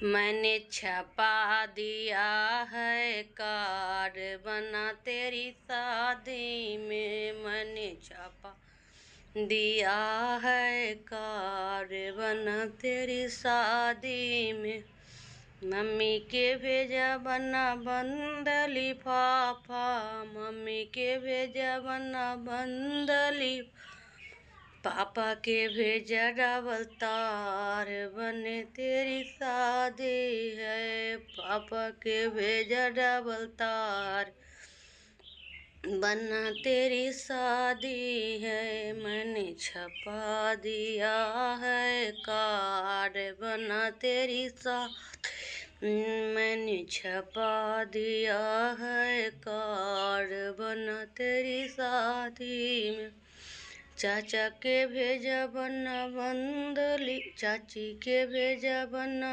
मैंने छपा दिया है कार्ड बना तेरी शादी में। मैंने छपा दिया है कार्ड बना तेरी शादी में। मम्मी के भेजा बना बंद लिफाफा, मम्मी के भेजा बना बंद लिफाफा, पापा के भेजा डबल तार बने तेरी शादी है। पापा के भेजा डबल तार बना तेरी शादी है। मैंने छपा दिया है कार्ड बना तेरी शादी। मैंने छपा दिया है कार्ड बना तेरी शादी में। चाचा के भेजा बना बंदली, चाची के भेजा बना